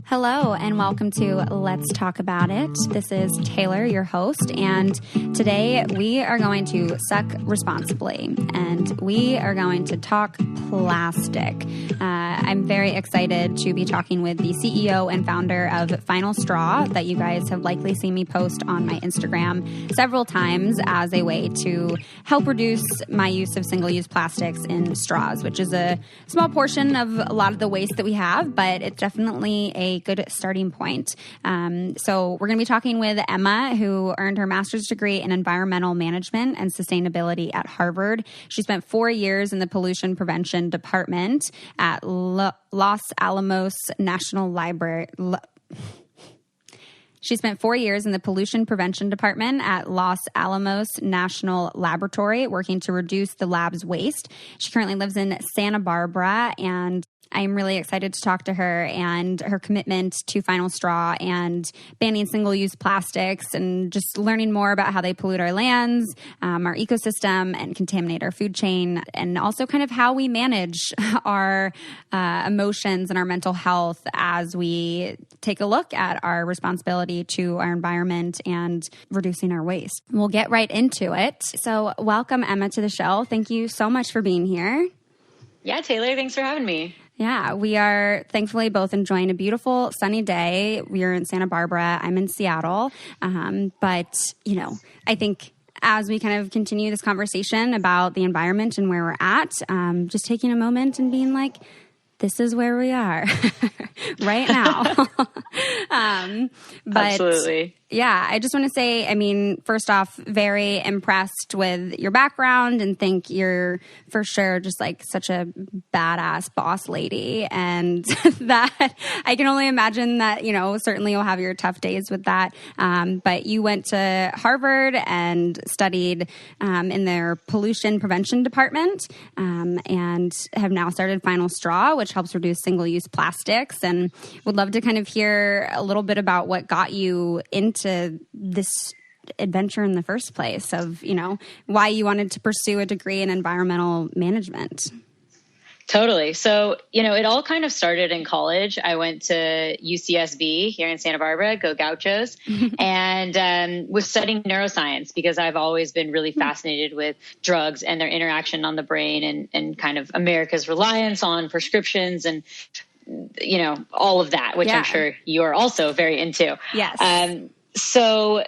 Hello and welcome to Let's Talk About It. This is Taylor, your host, and today we are going to suck responsibly and we are going to talk plastic. I'm very excited to be talking with the CEO and founder of Final Straw that you guys have likely seen me post on my Instagram several times as a way to help reduce my use of single-use plastics in straws, which is a small portion of a lot of the waste that we have, but it's definitely a good starting point. So we're going to be talking with Emma, who earned her master's degree in environmental management and sustainability at Harvard. She spent 4 years in the pollution prevention department at Los Alamos National Library. She spent 4 years in the pollution prevention department at Los Alamos National Laboratory, working to reduce the lab's waste. She currently lives in Santa Barbara, and I'm really excited to talk to her and her commitment to Final Straw and banning single-use plastics and just learning more about how they pollute our lands, our ecosystem, and contaminate our food chain, and also kind of how we manage our emotions and our mental health as we take a look at our responsibility to our environment and reducing our waste. We'll get right into it. So welcome, Emma, to the show. Thank you so much for being here. Yeah, Taylor, thanks for having me. Yeah, we are thankfully both enjoying a beautiful sunny day. We're in Santa Barbara. I'm in Seattle. But, you know, I think as we kind of continue this conversation about the environment and where we're at, just taking a moment and being like, this is where we are right now. But absolutely. Yeah, I just want to say, I mean, first off, very impressed with your background and think you're for sure just like such a badass boss lady. And that I can only imagine that, you know, certainly you'll have your tough days with that. But you went to Harvard and studied in their pollution prevention department and have now started Final Straw, which helps reduce single-use plastics. And would love to kind of hear a little bit about what got you into this adventure in the first place of, you know, why you wanted to pursue a degree in environmental management. Totally. So, you know, it all kind of started in college. I went to UCSB here in Santa Barbara, go Gauchos, and was studying neuroscience because I've always been really fascinated with drugs and their interaction on the brain and kind of America's reliance on prescriptions and, you know, all of that, which I'm sure you're also very into. Yes. So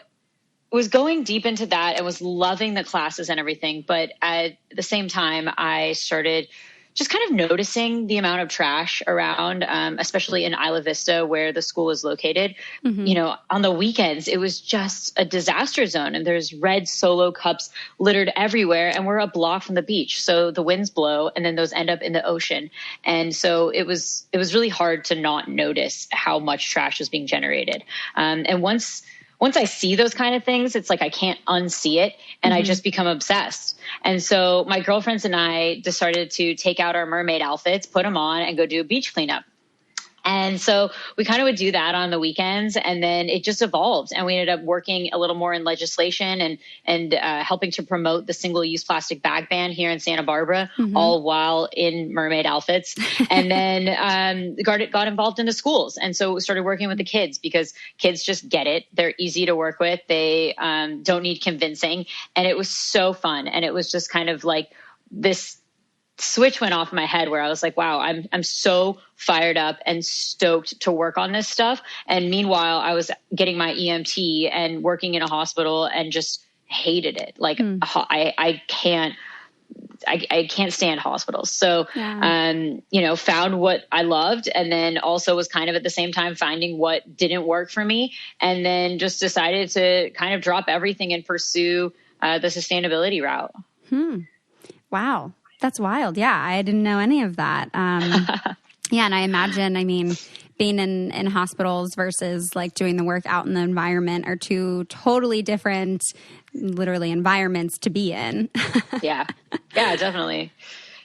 was going deep into that and was loving the classes and everything. But at the same time, I started just kind of noticing the amount of trash around, especially in Isla Vista where the school is located. Mm-hmm. You know, on the weekends, it was just a disaster zone and there's red Solo cups littered everywhere and we're a block from the beach. So the winds blow and then those end up in the ocean. And so it was really hard to not notice how much trash was being generated. And once I see those kind of things, it's like I can't unsee it and I just become obsessed. And so my girlfriends and I decided to take out our mermaid outfits, put them on and go do a beach cleanup. And so we kind of would do that on the weekends and then it just evolved and we ended up working a little more in legislation and helping to promote the single-use plastic bag ban here in Santa Barbara, all while in mermaid outfits. And then got involved in the schools. And so we started working with the kids because kids just get it. They're easy to work with. They don't need convincing. And it was so fun. And it was just kind of like this switch went off in my head where I was like, wow, I'm so fired up and stoked to work on this stuff. And meanwhile, I was getting my EMT and working in a hospital and just hated it. Like I can't stand hospitals. So, you know, found what I loved and then also was kind of at the same time finding what didn't work for me. And then just decided to kind of drop everything and pursue the sustainability route. Wow. That's wild. Yeah, I didn't know any of that. Yeah, and I imagine, I mean, being in hospitals versus like doing the work out in the environment are two totally different, literally, environments to be in. Yeah, definitely.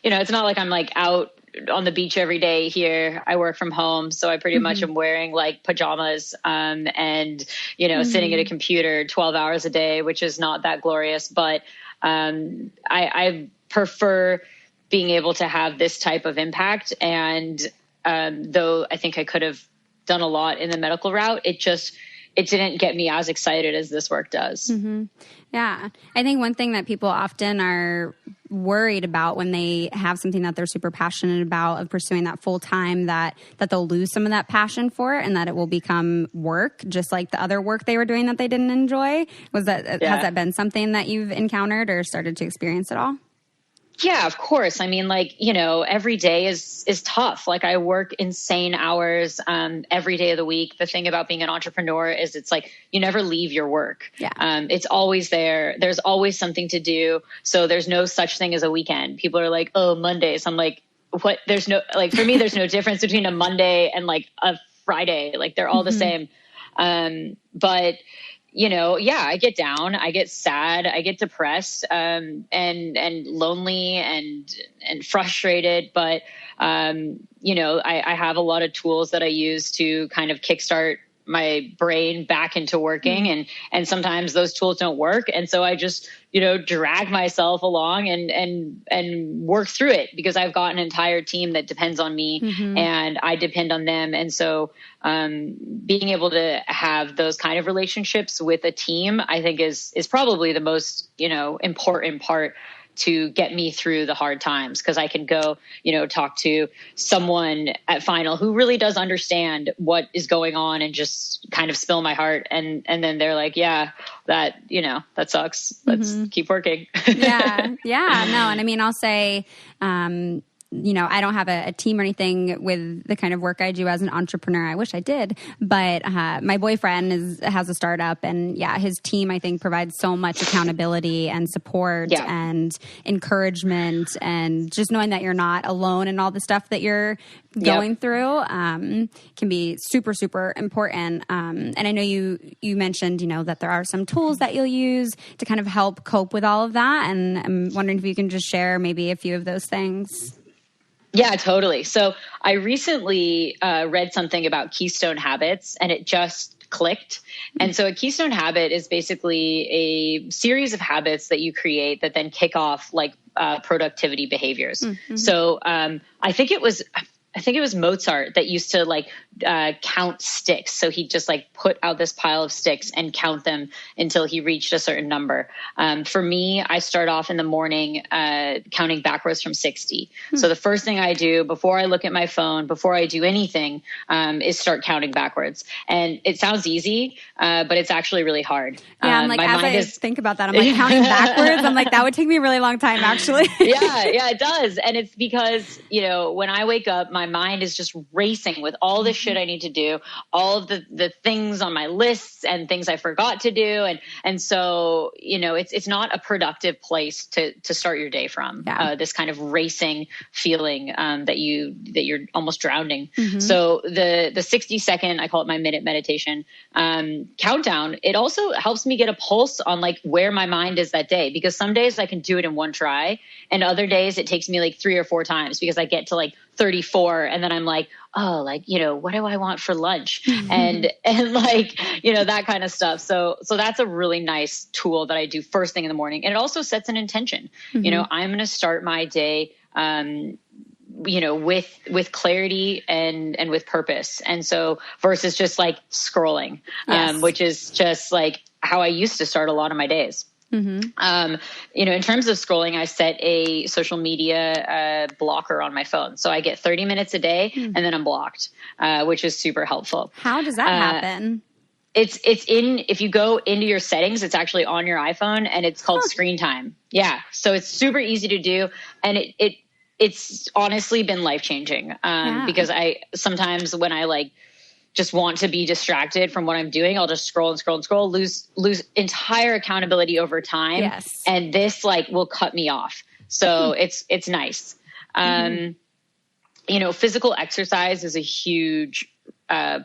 You know, it's not like I'm like out on the beach every day here. I work from home, so I pretty much am wearing like pajamas and, you know, sitting at a computer 12 hours a day, which is not that glorious. But I prefer being able to have this type of impact. And though I think I could have done a lot in the medical route. It didn't get me as excited as this work does. Mm-hmm. Yeah. I think one thing that people often are worried about when they have something that they're super passionate about of pursuing that full time, that they'll lose some of that passion for it and that it will become work, just like the other work they were doing that they didn't enjoy. Has that been something that you've encountered or started to experience at all? Yeah, of course. I mean, like, every day is tough. Like, I work insane hours every day of the week. The thing about being an entrepreneur is it's like you never leave your work. Yeah. It's always there. There's always something to do. So there's no such thing as a weekend. People are like, oh, Mondays. I'm like, what? There's no, like, for me, there's no difference between a Monday and like a Friday. Like, they're all the same. But I get down, I get sad, I get depressed, and lonely and frustrated. But, I have a lot of tools that I use to kind of kickstart my brain back into working. And sometimes those tools don't work. And so I just, drag myself along and work through it, because I've got an entire team that depends on me and I depend on them. And so, being able to have those kind of relationships with a team, I think is probably the most, important part to get me through the hard times. Cause I can go, talk to someone at Final who really does understand what is going on and just kind of spill my heart. And then they're like, yeah, that sucks. Let's keep working. Yeah. No. And I mean, I'll say, I don't have a team or anything with the kind of work I do as an entrepreneur. I wish I did, but my boyfriend has a startup, and his team, I think, provides so much accountability and support and encouragement, and just knowing that you're not alone in all the stuff that you're going through can be super, super important. And I know you mentioned, that there are some tools that you'll use to kind of help cope with all of that. And I'm wondering if you can just share maybe a few of those things. Yeah, totally. So I recently read something about keystone habits, and it just clicked. And so a keystone habit is basically a series of habits that you create that then kick off like productivity behaviors. So I think it was Mozart that used to like count sticks. So he'd just like put out this pile of sticks and count them until he reached a certain number. For me, I start off in the morning counting backwards from 60. So the first thing I do before I look at my phone, before I do anything, is start counting backwards. And it sounds easy, but it's actually really hard. Yeah, I'm like, as I think about that, I'm like counting backwards. I'm like, that would take me a really long time, actually. Yeah, it does. And it's because, when I wake up, my mind is just racing with all the shit I need to do, all of the things on my lists and things I forgot to do. And so, it's not a productive place to start your day from, this kind of racing feeling, that you're almost drowning. So the 60-second, I call it my minute meditation, countdown, it also helps me get a pulse on like where my mind is that day, because some days I can do it in one try, and other days it takes me like 3 or 4 times, because I get to like 34 and then I'm like, oh, like, what do I want for lunch? And like, that kind of stuff. So that's a really nice tool that I do first thing in the morning. And it also sets an intention. I'm going to start my day, with clarity and with purpose. And so versus just like scrolling, which is just like how I used to start a lot of my days. In terms of scrolling, I set a social media blocker on my phone. So I get 30 minutes a day and then I'm blocked, which is super helpful. How does that happen? It's if you go into your settings, it's actually on your iPhone, and it's called screen time. Yeah. So it's super easy to do. And it's honestly been life-changing, because sometimes when I like just want to be distracted from what I'm doing, I'll just scroll and scroll and scroll, lose entire accountability over time. Yes. And this like will cut me off. So it's nice. Physical exercise is a huge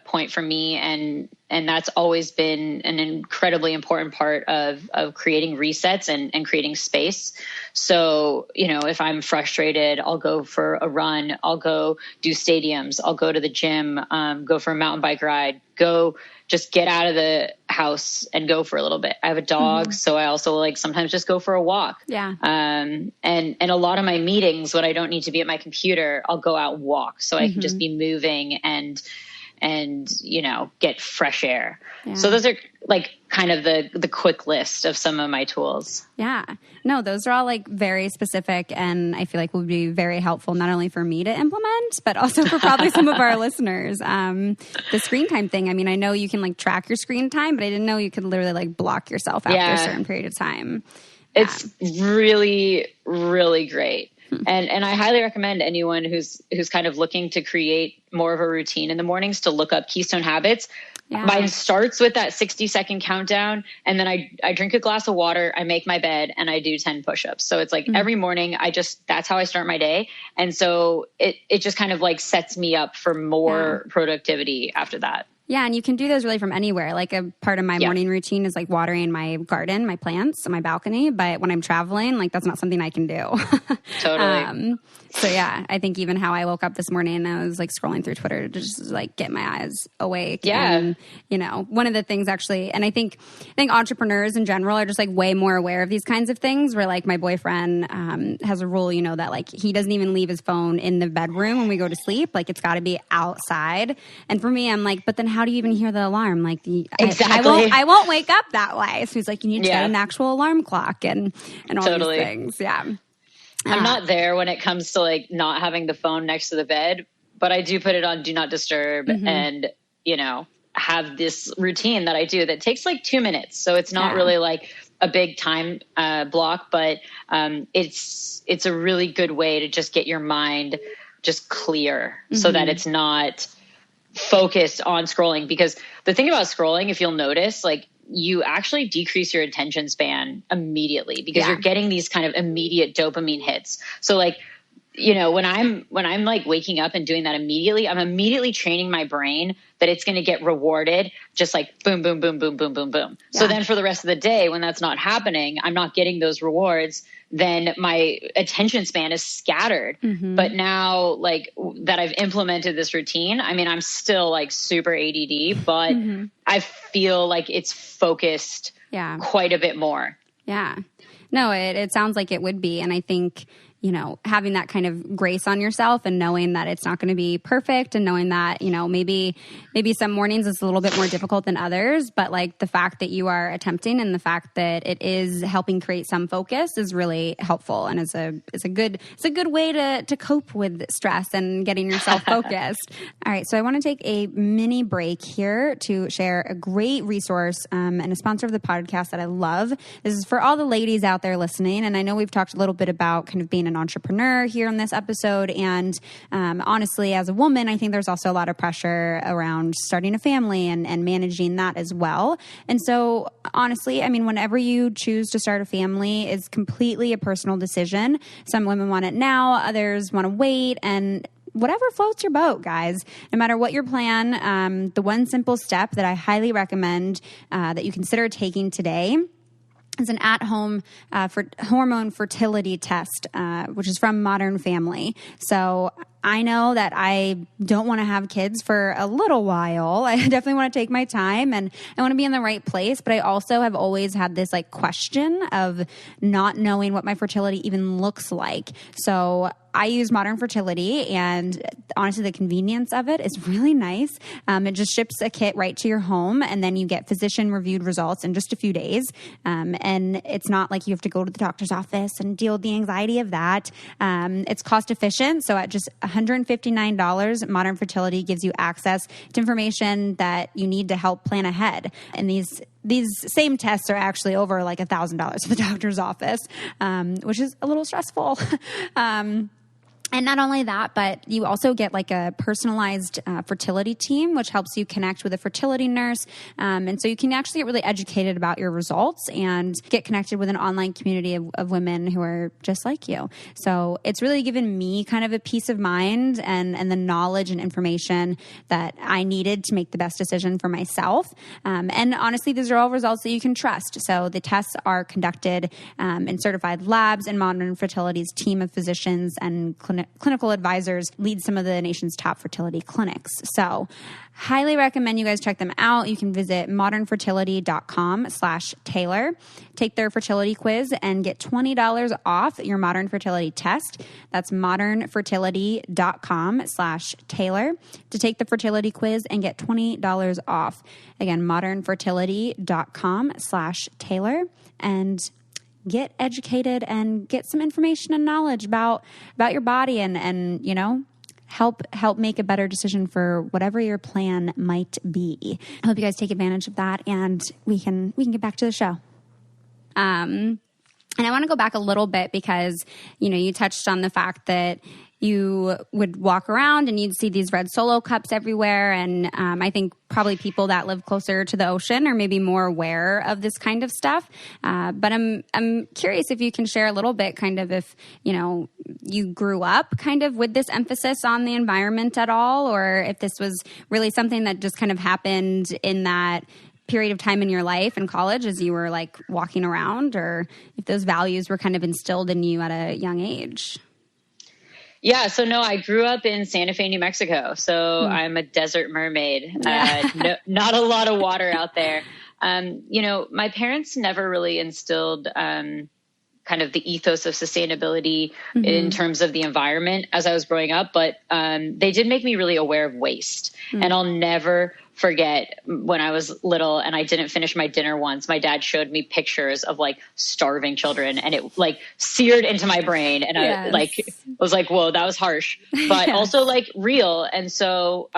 point for me. And that's always been an incredibly important part of creating resets and creating space. So, if I'm frustrated, I'll go for a run, I'll go do stadiums, I'll go to the gym, go for a mountain bike ride, go just get out of the house and go for a little bit. I have a dog, so I also like sometimes just go for a walk. Yeah. And a lot of my meetings when I don't need to be at my computer, I'll go out and walk so I can just be moving and and, get fresh air. Yeah. So those are like kind of the quick list of some of my tools. Yeah. No, those are all like very specific, and I feel like would be very helpful, not only for me to implement, but also for probably some of our listeners. The screen time thing. I mean, I know you can like track your screen time, but I didn't know you could literally like block yourself after a certain period of time. It's really, really great. And I highly recommend anyone who's kind of looking to create more of a routine in the mornings to look up Keystone Habits. Yeah. Mine starts with that 60-second countdown, and then I drink a glass of water, I make my bed, and I do 10 push-ups. So it's like every morning that's how I start my day. And so it just kind of like sets me up for more productivity after that. Yeah, and you can do those really from anywhere. Like a part of my morning routine is like watering my garden, my plants, on my balcony. But when I'm traveling, like that's not something I can do. Totally. So yeah, I think even how I woke up this morning and I was like scrolling through Twitter to just like get my eyes awake. Yeah. And, one of the things actually, and I think entrepreneurs in general are just like way more aware of these kinds of things, where like my boyfriend has a rule, that like he doesn't even leave his phone in the bedroom when we go to sleep. Like it's got to be outside. And for me, I'm like, but then how do you even hear the alarm? Like exactly. I won't wake up that way. So he's like, you need to get an actual alarm clock and all totally. These things. Yeah. I'm not there when it comes to like not having the phone next to the bed, but I do put it on do not disturb and, have this routine that I do that takes like 2 minutes. So it's not really like a big time block, but it's a really good way to just get your mind just clear so that it's not focused on scrolling. Because the thing about scrolling, if you'll notice, like you actually decrease your attention span immediately because you're getting these kind of immediate dopamine hits. So like, when I'm like waking up and doing that immediately, I'm immediately training my brain that it's going to get rewarded just like boom, boom, boom, boom, boom, boom, boom. Yeah. So then for the rest of the day, when that's not happening, I'm not getting those rewards, then my attention span is scattered. But now like that I've implemented this routine, I mean, I'm still like super ADD, but I feel like it's focused quite a bit more. Yeah. No, it sounds like it would be. And I think, having that kind of grace on yourself and knowing that it's not going to be perfect and knowing that, maybe some mornings it's a little bit more difficult than others, but like the fact that you are attempting and the fact that it is helping create some focus is really helpful. And it's a good way to cope with stress and getting yourself focused. All right. So I want to take a mini break here to share a great resource and a sponsor of the podcast that I love. This is for all the ladies out there listening. And I know we've talked a little bit about kind of being an entrepreneur here in this episode. And honestly, as a woman, I think there's also a lot of pressure around starting a family and managing that as well. And so honestly, I mean, whenever you choose to start a family is completely a personal decision. Some women want it now, others want to wait, and whatever floats your boat, guys. No matter what your plan, the one simple step that I highly recommend that you consider taking today is an at-home hormone fertility test, which is from Modern Family. So I know that I don't want to have kids for a little while. I definitely want to take my time and I want to be in the right place. But I also have always had this like question of not knowing what my fertility even looks like. So I use Modern Fertility, and honestly, the convenience of it is really nice. It just ships a kit right to your home, and then you get physician-reviewed results in just a few days. And it's not like you have to go to the doctor's office and deal with the anxiety of that. It's cost-efficient, so at just $159, Modern Fertility gives you access to information that you need to help plan ahead. And these same tests are actually over like $1,000 at the doctor's office, which is a little stressful. And not only that, but you also get like a personalized fertility team, which helps you connect with a fertility nurse. And so you can actually get really educated about your results and get connected with an online community of women who are just like you. So it's really given me kind of a peace of mind and the knowledge and information that I needed to make the best decision for myself. And honestly, these are all results that you can trust. So the tests are conducted in certified labs and Modern Fertility's team of physicians and clinicians clinical advisors, leads some of the nation's top fertility clinics. So highly recommend you guys check them out. You can visit modernfertility.com/Taylor, take their fertility quiz, and get $20 off your Modern Fertility test. That's modernfertility.com/Taylor to take the fertility quiz and get $20 off. Again, modernfertility.com/Taylor, and get educated and get some information and knowledge about your body and help make a better decision for whatever your plan might be. I hope you guys take advantage of that, and we can get back to the show. And I want to go back a little bit because, you touched on the fact that you would walk around and you'd see these red Solo cups everywhere. And I think probably people that live closer to the ocean are maybe more aware of this kind of stuff. But I'm curious if you can share a little bit kind of if, you grew up kind of with this emphasis on the environment at all, or if this was really something that just kind of happened in that period of time in your life in college as you were like walking around, or if those values were kind of instilled in you at a young age. Yeah. So no, I grew up in Santa Fe, New Mexico. So I'm a desert mermaid. Not a lot of water out there. My parents never really instilled, kind of the ethos of sustainability in terms of the environment as I was growing up, but, they did make me really aware of waste. And I'll never forget when I was little and I didn't finish my dinner once, my dad showed me pictures of like starving children, and it like seared into my brain. And I was like, whoa, that was harsh, but also like real. And so,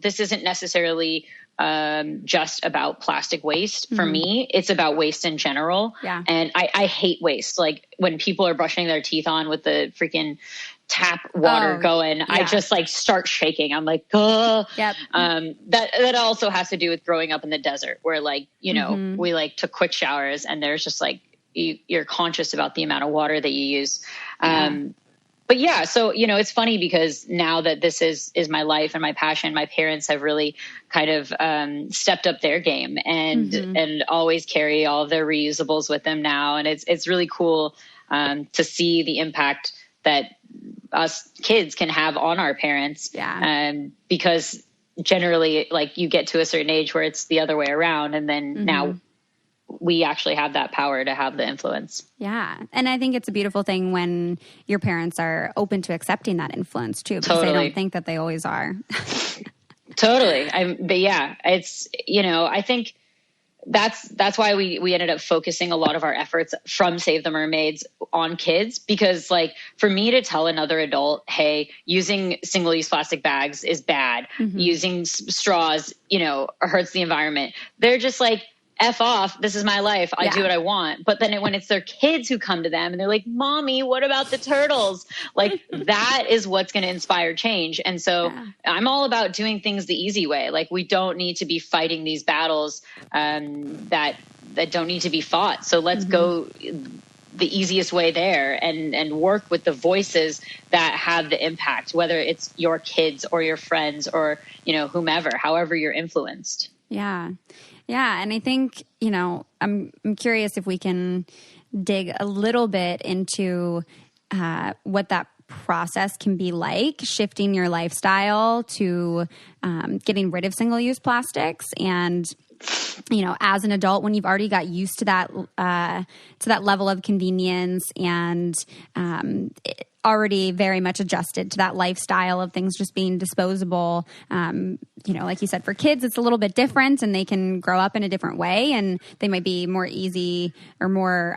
this isn't necessarily, just about plastic waste. For me, it's about waste in general. Yeah. And I hate waste. Like when people are brushing their teeth on with the freaking tap water going, I just like start shaking. I'm like, oh, that also has to do with growing up in the desert where like, we like took quick showers and there's just like, you're conscious about the amount of water that you use. But yeah, so, it's funny because now that this is my life and my passion, my parents have really kind of stepped up their game and always carry all of their reusables with them now. And it's really cool to see the impact that us kids can have on our parents. Because generally like you get to a certain age where it's the other way around. And then now we actually have that power to have the influence. Yeah. And I think it's a beautiful thing when your parents are open to accepting that influence too, because I don't think that they always are. Totally. But yeah, it's, I think that's why we ended up focusing a lot of our efforts from Save the Mermaids on kids, because like for me to tell another adult, hey, using single-use plastic bags is bad. Using straws, hurts the environment. They're just like, F off, this is my life. I do what I want. But then when it's their kids who come to them and they're like, Mommy, what about the turtles? Like that is what's going to inspire change. And so I'm all about doing things the easy way. Like we don't need to be fighting these battles that don't need to be fought. So let's go the easiest way there and work with the voices that have the impact, whether it's your kids or your friends or, whomever, however you're influenced. Yeah. Yeah. And I think, I'm curious if we can dig a little bit into what that process can be like, shifting your lifestyle to getting rid of single-use plastics. And, as an adult, when you've already got used to that level of convenience and already very much adjusted to that lifestyle of things just being disposable. Like you said, for kids, it's a little bit different and they can grow up in a different way and they might be more easy or more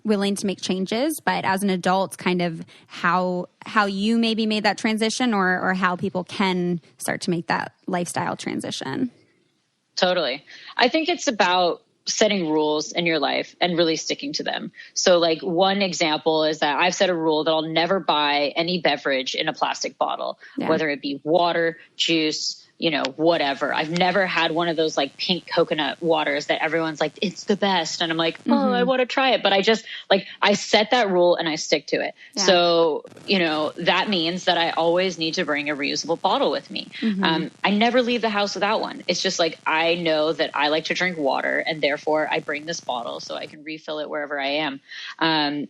willing to make changes. But as an adult, kind of how you maybe made that transition or how people can start to make that lifestyle transition. Totally. I think it's about setting rules in your life and really sticking to them. So like one example is that I've set a rule that I'll never buy any beverage in a plastic bottle, whether it be water, juice, whatever. I've never had one of those like pink coconut waters that everyone's like, it's the best. And I'm like, oh, I want to try it. But I just I set that rule and I stick to it. Yeah. So, that means that I always need to bring a reusable bottle with me. I never leave the house without one. It's just like, I know that I like to drink water and therefore I bring this bottle so I can refill it wherever I am.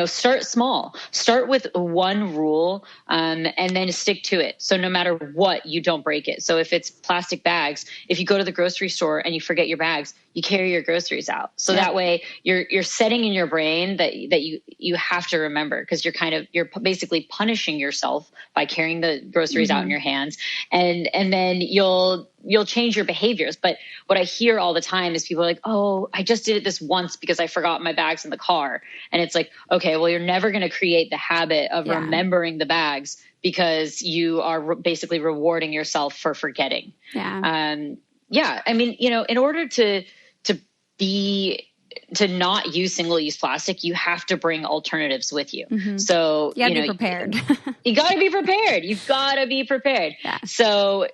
Start small. Start with one rule, and then stick to it. So no matter what, you don't break it. So if it's plastic bags, if you go to the grocery store and you forget your bags, you carry your groceries out. So that way you're setting in your brain that you have to remember, because you're basically punishing yourself by carrying the groceries out in your hands. And then you'll change your behaviors. But what I hear all the time is people are like, oh, I just did it this once because I forgot my bags in the car. And it's like, okay, well, you're never going to create the habit of remembering the bags, because you are basically rewarding yourself for forgetting. I mean, in order to not use single-use plastic, you have to bring alternatives with you. So you gotta be prepared. You gotta be prepared. You've gotta be prepared. So,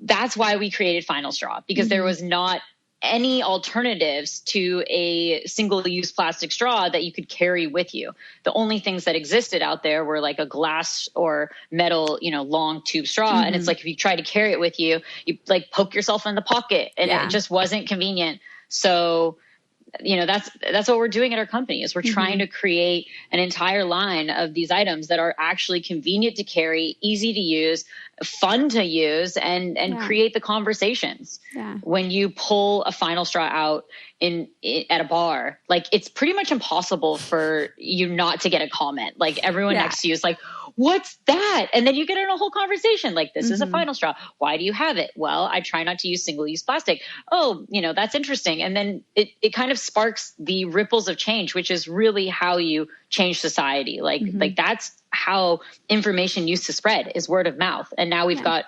that's why we created Final Straw, because there was not any alternatives to a single-use plastic straw that you could carry with you. The only things that existed out there were like a glass or metal, long tube straw. And it's like, if you try to carry it with you, you like poke yourself in the pocket, and it just wasn't convenient. So, that's what we're doing at our company, is we're trying to create an entire line of these items that are actually convenient to carry, easy to use, fun to use, and create the conversations. When you pull a Final Straw out at a bar, like, it's pretty much impossible for you not to get a comment. Like, everyone next to you is like, what's that? And then you get in a whole conversation like, this is a Final Straw. Why do you have it? Well, I try not to use single-use plastic. Oh, that's interesting. And then it kind of sparks the ripples of change, which is really how you change society. Like that's how information used to spread, is word of mouth. And now we've got,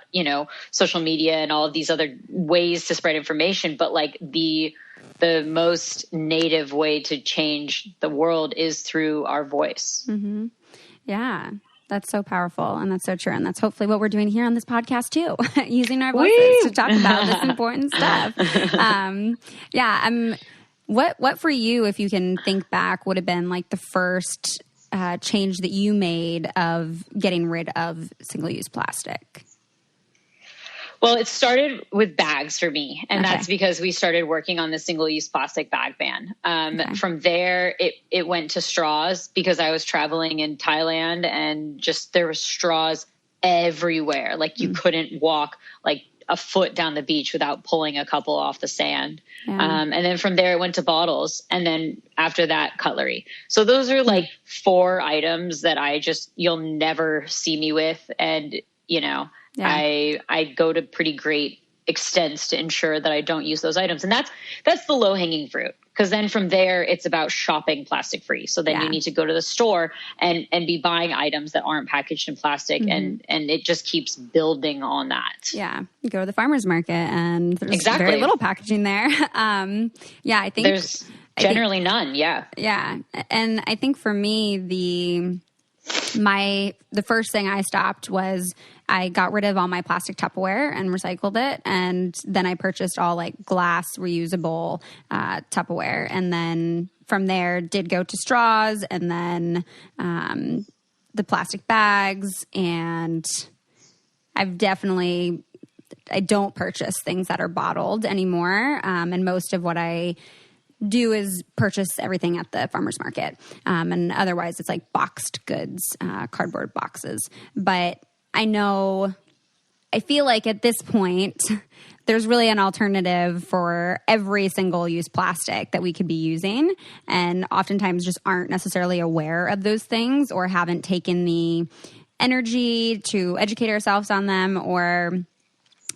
social media and all of these other ways to spread information. But like the most native way to change the world is through our voice. Yeah. That's so powerful, and that's so true. And that's hopefully what we're doing here on this podcast too, using our voices to talk about this important stuff. What for you, if you can think back, would have been like the first change that you made of getting rid of single-use plastic? Well, it started with bags for me, and that's because we started working on the single-use plastic bag ban. From there, it went to straws, because I was traveling in Thailand, and just there were straws everywhere. Like, you couldn't walk like a foot down the beach without pulling a couple off the sand. And then from there, it went to bottles, and then after that, cutlery. So those are like 4 items that you'll never see me with, and I go to pretty great extents to ensure that I don't use those items. And that's the low hanging fruit, because then from there, it's about shopping plastic free. So then you need to go to the store and be buying items that aren't packaged in plastic. And it just keeps building on that. Yeah. You go to the farmer's market, and there's very little packaging there. I think there's generally none. Yeah. Yeah. And I think for me, the first thing I stopped was I got rid of all my plastic Tupperware and recycled it. And then I purchased all like glass reusable Tupperware. And then from there did go to straws, and then the plastic bags. And I don't purchase things that are bottled anymore. And most of what I do is purchase everything at the farmer's market. And otherwise it's like boxed goods, cardboard boxes. But I feel like at this point, there's really an alternative for every single use plastic that we could be using. And oftentimes just aren't necessarily aware of those things, or haven't taken the energy to educate ourselves on them, or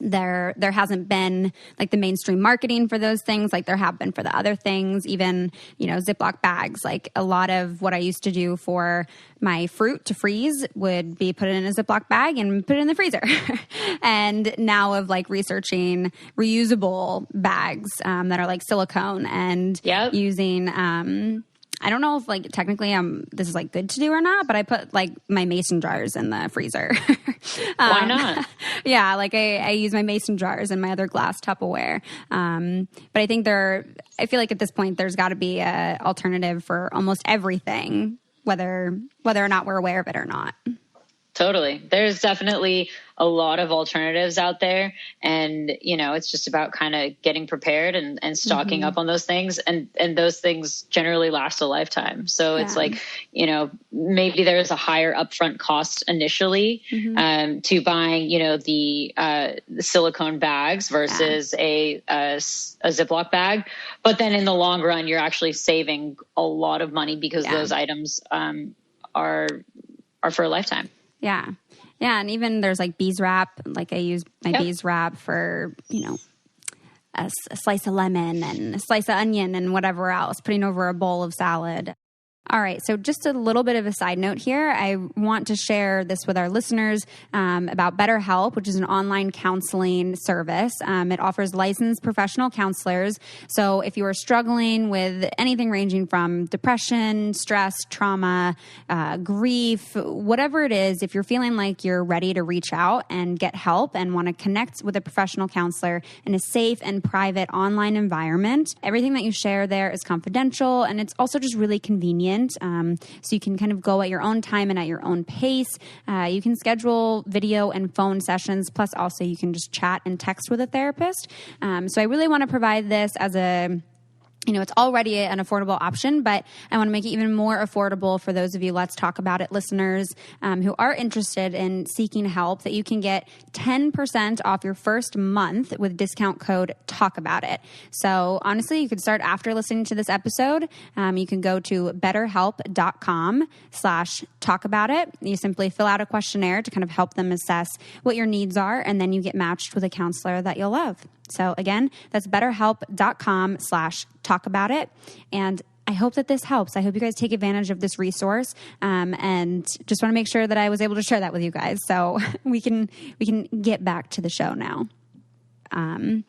there hasn't been like the mainstream marketing for those things like there have been for the other things. Even, Ziploc bags, like a lot of what I used to do for my fruit to freeze would be put it in a Ziploc bag and put it in the freezer. And now of like researching reusable bags that are like silicone and using I don't know if like technically this is like good to do or not, but I put like my mason jars in the freezer. Why not? Yeah, like I use my mason jars and my other glass Tupperware. But I think I feel like at this point there's got to be a alternative for almost everything, whether or not we're aware of it or not. Totally. There's definitely a lot of alternatives out there. And, it's just about kind of getting prepared and stocking up on those things. And those things generally last a lifetime. So it's like, maybe there's a higher upfront cost initially to buying, the silicone bags versus a Ziploc bag. But then in the long run, you're actually saving a lot of money because those items are for a lifetime. Yeah. Yeah. And even there's like bees wrap. Like I use my bees wrap for, a slice of lemon and a slice of onion and whatever else, putting over a bowl of salad. All right. So just a little bit of a side note here. I want to share this with our listeners about BetterHelp, which is an online counseling service. It offers licensed professional counselors. So if you are struggling with anything ranging from depression, stress, trauma, grief, whatever it is, if you're feeling like you're ready to reach out and get help and want to connect with a professional counselor in a safe and private online environment, everything that you share there is confidential, and it's also just really convenient. So you can kind of go at your own time and at your own pace. You can schedule video and phone sessions. Plus also you can just chat and text with a therapist. So I really want to provide this as it's already an affordable option, but I want to make it even more affordable for those of you Let's Talk About It listeners who are interested in seeking help, that you can get 10% off your first month with discount code TALKABOUTIT. So honestly, you could start after listening to this episode. You can go to betterhelp.com/talkaboutit. You simply fill out a questionnaire to kind of help them assess what your needs are, and then you get matched with a counselor that you'll love. So again, that's betterhelp.com/talkaboutit. And I hope that this helps. I hope you guys take advantage of this resource. And just want to make sure that I was able to share that with you guys. So we can get back to the show now. I'm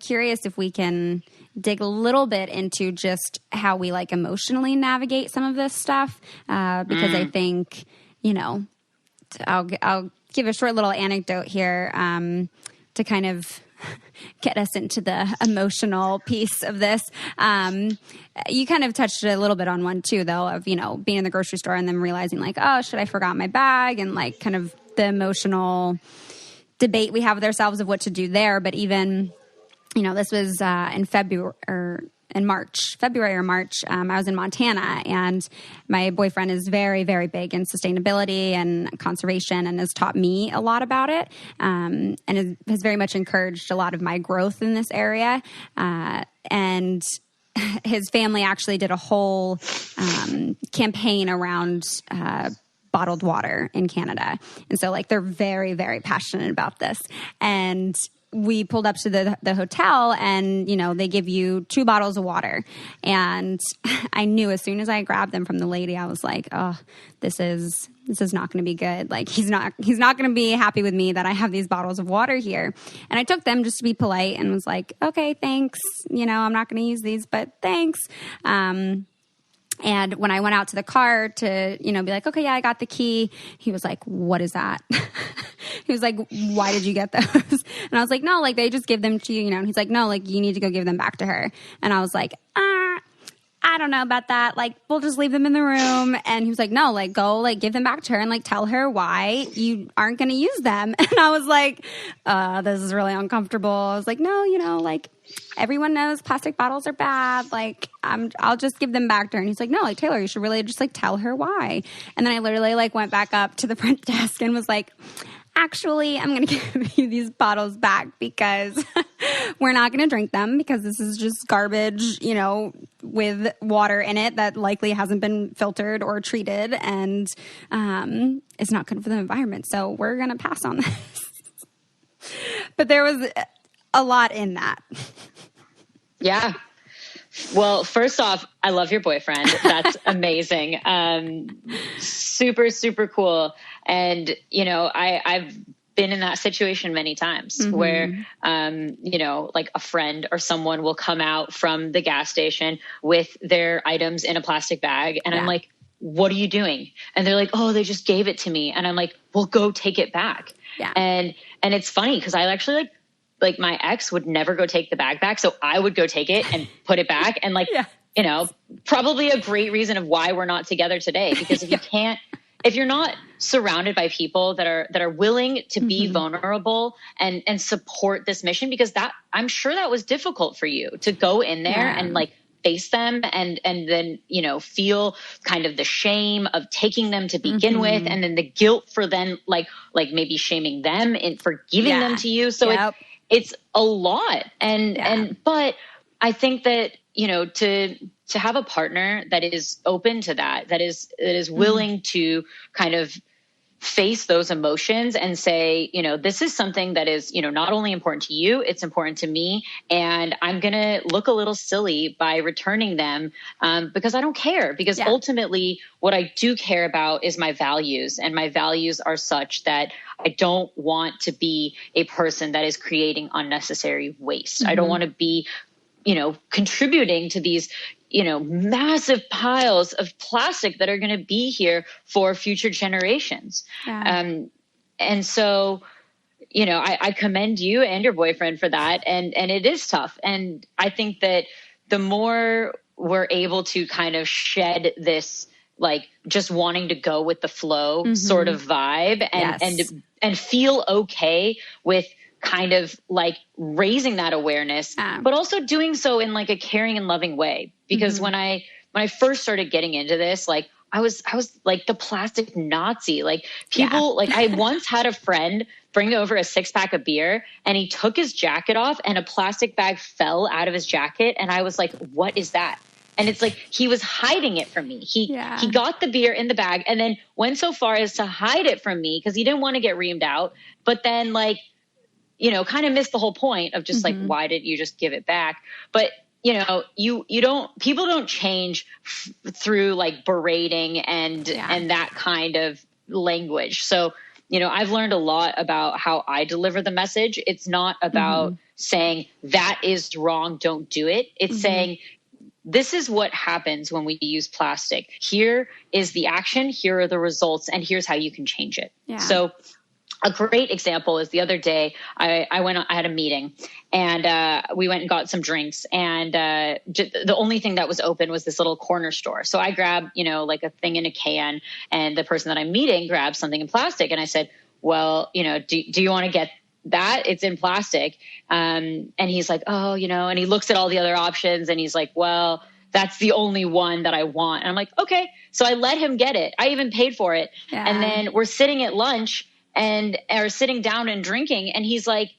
curious if we can dig a little bit into just how we like emotionally navigate some of this stuff. Because I think, I'll give a short little anecdote here, to kind of get us into the emotional piece of this. You kind of touched a little bit on one too, though, of, being in the grocery store and then realizing like, oh, shit, I forgot my bag, and like kind of the emotional debate we have with ourselves of what to do there. But even, this was in February or March. I was in Montana, and my boyfriend is very, very big in sustainability and conservation and has taught me a lot about it, and has very much encouraged a lot of my growth in this area. And his family actually did a whole campaign around bottled water in Canada. And so like they're very, very passionate about this. And we pulled up to the hotel, and, they give you 2 bottles of water. And I knew as soon as I grabbed them from the lady, I was like, oh, this is not going to be good. Like he's not going to be happy with me that I have these bottles of water here. And I took them just to be polite and was like, okay, thanks. I'm not going to use these, but thanks. And when I went out to the car to, be like, okay, yeah, I got the key, he was like, what is that? He was like, why did you get those? And I was like, no, like they just give them to you, And he's like, no, like you need to go give them back to her. And I was like, I don't know about that. Like, we'll just leave them in the room. And he was like, no, like go, like give them back to her and like tell her why you aren't going to use them. And I was like, this is really uncomfortable. I was like, no, like everyone knows plastic bottles are bad. Like I'll just give them back to her. And he's like, no, like Taylor, you should really just like tell her why. And then I literally like went back up to the front desk and was like, actually, I'm going to give you these bottles back because we're not going to drink them because this is just garbage, with water in it that likely hasn't been filtered or treated, and it's not good for the environment. So we're going to pass on this. But there was a lot in that. Yeah. Well, first off, I love your boyfriend. That's amazing. Super, super cool. And, I've been in that situation many times where, like a friend or someone will come out from the gas station with their items in a plastic bag. And I'm like, what are you doing? And they're like, oh, they just gave it to me. And I'm like, well, go take it back. Yeah. And it's funny because I actually like my ex would never go take the bag back. So I would go take it and put it back. And probably a great reason of why we're not together today, because if if you're not surrounded by people that are willing to be vulnerable and support this mission, because that, I'm sure that was difficult for you to go in there and like face them and then, you know, feel kind of the shame of taking them to begin with, and then the guilt for them, like maybe shaming them for giving them to you. So it's a lot. But I think that, you know, to have a partner that is open to that is willing to kind of face those emotions and say, you know, this is something that is, you know, not only important to you, it's important to me. And I'm going to look a little silly by returning them because I don't care. Because ultimately what I do care about is my values, and my values are such that I don't want to be a person that is creating unnecessary waste. I don't want to be, you know, contributing to these, you know, massive piles of plastic that are going to be here for future generations. And so, you know, I commend you and your boyfriend for that. And it is tough. And I think that the more we're able to kind of shed this, like just wanting to go with the flow sort of vibe and feel okay with kind of like raising that awareness, but also doing so in like a caring and loving way. Because when I first started getting into this, like I was like the plastic Nazi, like people, like I once had a friend bring over a 6-pack of beer and he took his jacket off and a plastic bag fell out of his jacket. And I was like, what is that? And it's like, he was hiding it from me. He got the beer in the bag and then went so far as to hide it from me because he didn't want to get reamed out. But then like, you know, kind of missed the whole point of just like, why did you just give it back? But, you know, people don't change through like berating and that kind of language. So, you know, I've learned a lot about how I deliver the message. It's not about saying that is wrong, don't do it. It's saying, this is what happens when we use plastic. Here is the action, here are the results, and here's how you can change it. So a great example is the other day I had a meeting and we went and got some drinks, and the only thing that was open was this little corner store. So I grabbed, you know, like a thing in a can, and the person that I'm meeting grabbed something in plastic. And I said, well, you know, do you want to get that? It's in plastic. And he's like, oh, you know, and he looks at all the other options and he's like, well, that's the only one that I want. And I'm like, okay. So I let him get it. I even paid for it. And then we're sitting at lunch and are sitting down and drinking, and he's like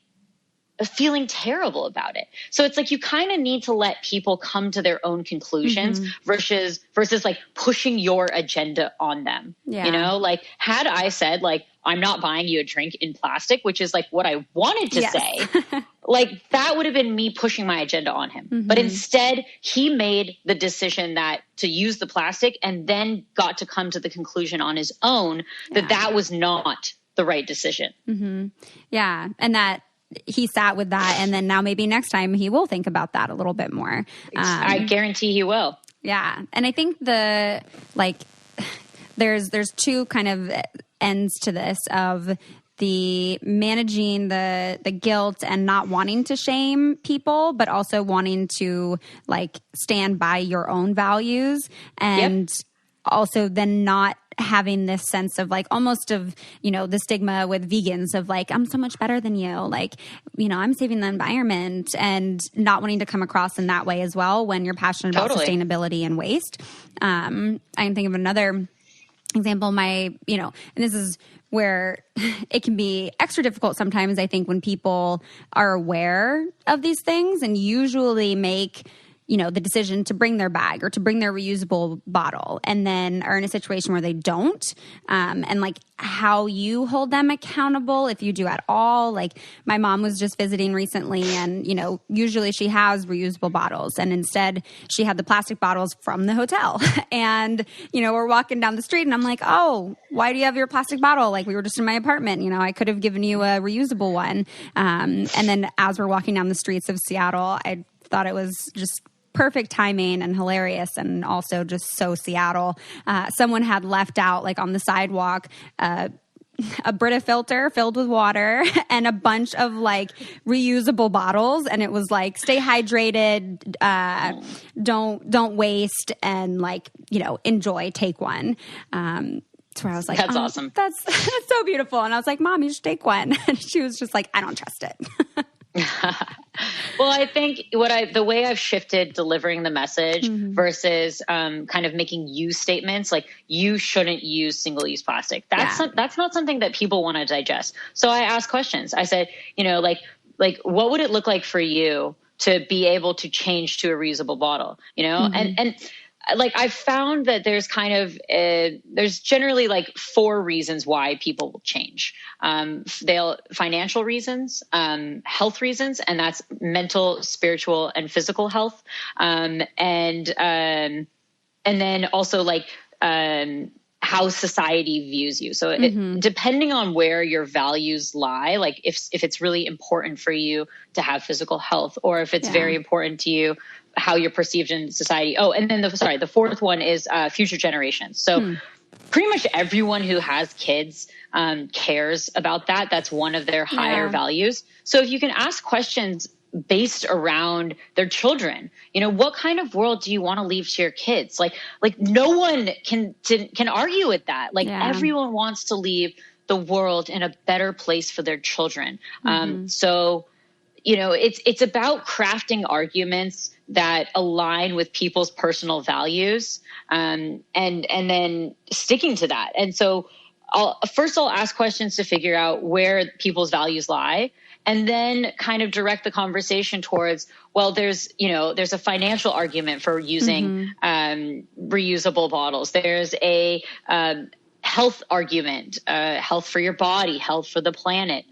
feeling terrible about it. So it's like you kind of need to let people come to their own conclusions versus like pushing your agenda on them. You know, like had I said like, I'm not buying you a drink in plastic, which is like what I wanted to say, like that would have been me pushing my agenda on him. But instead he made the decision that to use the plastic, and then got to come to the conclusion on his own that was not the right decision. And that he sat with that, and then now maybe next time he will think about that a little bit more. I guarantee he will. And I think there's two kind of ends to this of the managing the guilt and not wanting to shame people, but also wanting to like stand by your own values, and also then not having this sense of like almost of, you know, the stigma with vegans of like, I'm so much better than you. Like, you know, I'm saving the environment, and not wanting to come across in that way as well when you're passionate about sustainability and waste. I can think of another example, and this is where it can be extra difficult sometimes, I think, when people are aware of these things and usually make, you know, the decision to bring their bag or to bring their reusable bottle, and then are in a situation where they don't, and like how you hold them accountable, if you do at all. Like my mom was just visiting recently, and, you know, usually she has reusable bottles, and instead she had the plastic bottles from the hotel. And, you know, we're walking down the street and I'm like, oh, why do you have your plastic bottle? Like we were just in my apartment, you know, I could have given you a reusable one. And then as we're walking down the streets of Seattle, I thought it was just perfect timing and hilarious, and also just so Seattle. Someone had left out, like on the sidewalk, a Brita filter filled with water and a bunch of like reusable bottles, and it was like, stay hydrated, don't waste, and like, you know, enjoy, take one. That's where I was like, that's awesome. That's so beautiful. And I was like, Mom, you should take one. And she was just like, I don't trust it. Well, I think the way I've shifted delivering the message versus kind of making you statements, like you shouldn't use single-use plastic. That's not something that people want to digest. So I ask questions. I said, like what would it look like for you to be able to change to a reusable bottle? And like I've found that there's kind of there's generally like 4 reasons why people will change. Financial reasons, health reasons, and that's mental, spiritual, and physical health, and then also like how society views you. So depending on where your values lie, like if it's really important for you to have physical health, or if it's very important to you how you're perceived in society. Oh, and then the 4th one is future generations. So pretty much everyone who has kids cares about that. That's one of their higher values. So if you can ask questions based around their children, what kind of world do you want to leave to your kids? Like no one can argue with that. Like everyone wants to leave the world in a better place for their children. So it's about crafting arguments that align with people's personal values, and then sticking to that. And so I'll ask questions to figure out where people's values lie, and then kind of direct the conversation towards, well, there's a financial argument for using reusable bottles. There's a health argument, health for your body, health for the planet.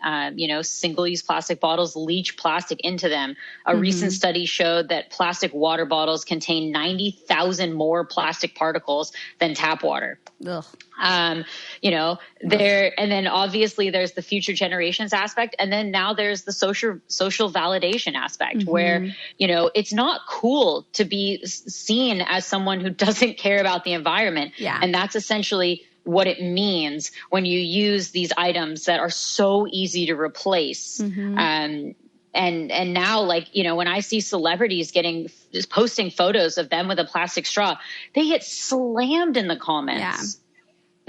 Single-use plastic bottles leach plastic into them. A recent study showed that plastic water bottles contain 90,000 more plastic particles than tap water. Ugh. And then obviously there's the future generations aspect. And then now there's the social validation aspect where, it's not cool to be seen as someone who doesn't care about the environment. Yeah. And that's essentially what it means when you use these items that are so easy to replace. And now, like, when I see celebrities just posting photos of them with a plastic straw, they get slammed in the comments. Yeah.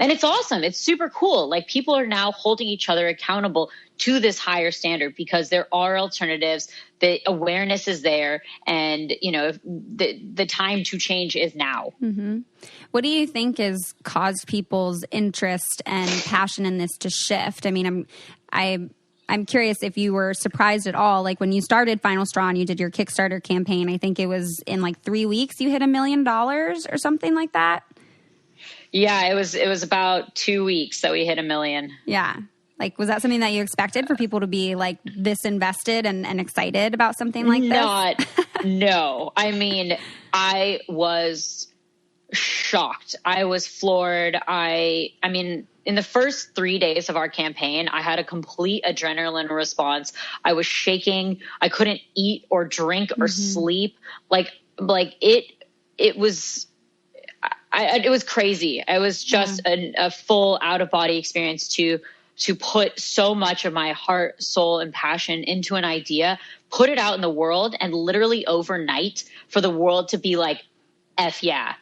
And it's awesome. It's super cool. Like, people are now holding each other accountable to this higher standard because there are alternatives. The awareness is there, and the time to change is now. What do you think has caused people's interest and passion in this to shift? I mean, I'm curious if you were surprised at all. Like, when you started Final Straw and you did your Kickstarter campaign, I think it was in like 3 weeks you hit $1 million or something like that. Yeah, it was about 2 weeks that we hit $1 million. Yeah. Like, was that something that you expected for people to be like this invested and excited about something like this? No. I mean, I was shocked. I was floored. I mean, in the first 3 days of our campaign, I had a complete adrenaline response. I was shaking. I couldn't eat or drink or sleep. Like it was crazy. It was just a full out of body experience to put so much of my heart, soul, and passion into an idea, put it out in the world, and literally overnight for the world to be like, F yeah,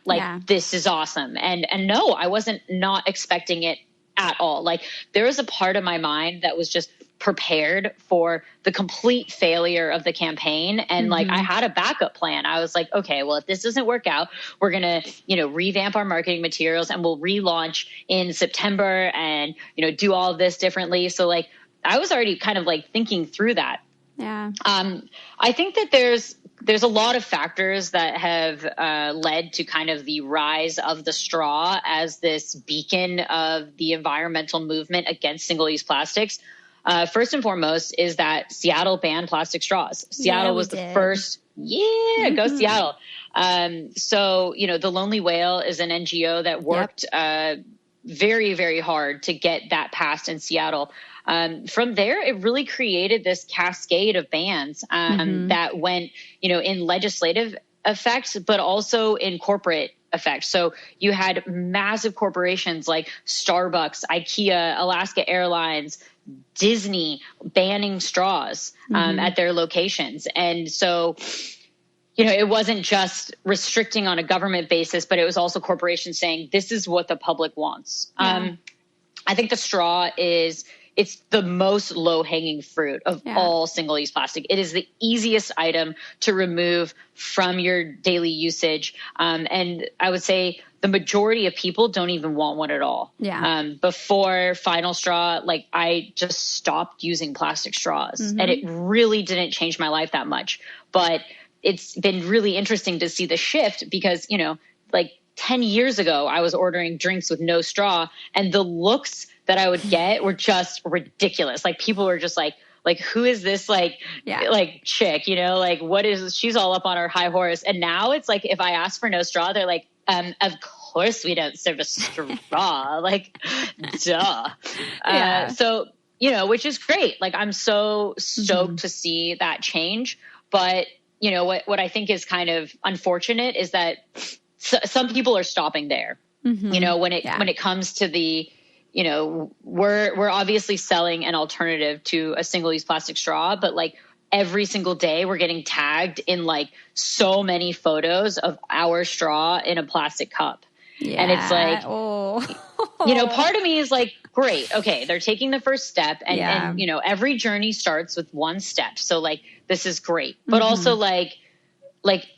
this is awesome. And no, I wasn't not expecting it at all. Like, there was a part of my mind that was just prepared for the complete failure of the campaign. And like, I had a backup plan. I was like, okay, well, if this doesn't work out, we're going to, revamp our marketing materials, and we'll relaunch in September and, do all of this differently. So like, I was already kind of like thinking through that. Yeah. I think that there's a lot of factors that have led to kind of the rise of the straw as this beacon of the environmental movement against single-use plastics. First and foremost is that Seattle banned plastic straws. Seattle was the first. Yeah, go Seattle. So, the Lonely Whale is an NGO that worked very, very hard to get that passed in Seattle. From there, it really created this cascade of bans that went, in legislative effect, but also in corporate effect. So you had massive corporations like Starbucks, IKEA, Alaska Airlines, Disney banning straws at their locations. And so, it wasn't just restricting on a government basis, but it was also corporations saying, this is what the public wants. Yeah. I think the straw it's the most low-hanging fruit of all single-use plastic. It is the easiest item to remove from your daily usage. And I would say the majority of people don't even want one at all. Yeah. Before Final Straw, like I just stopped using plastic straws, and it really didn't change my life that much. But it's been really interesting to see the shift because, like 10 years ago, I was ordering drinks with no straw, and the looks that I would get were just ridiculous. Like people were just like, who is this like chick, like she's all up on her high horse. And now it's like, if I ask for no straw, they're like, of course we don't serve a straw. Like, duh. So, which is great. Like I'm so stoked to see that change. But, what I think is kind of unfortunate is that some people are stopping there, when it comes to the, we're obviously selling an alternative to a single-use plastic straw, but like every single day we're getting tagged in like so many photos of our straw in a plastic cup. Yeah. And it's like, part of me is like, great. Okay. They're taking the first step and every journey starts with one step. So like, this is great, but also like,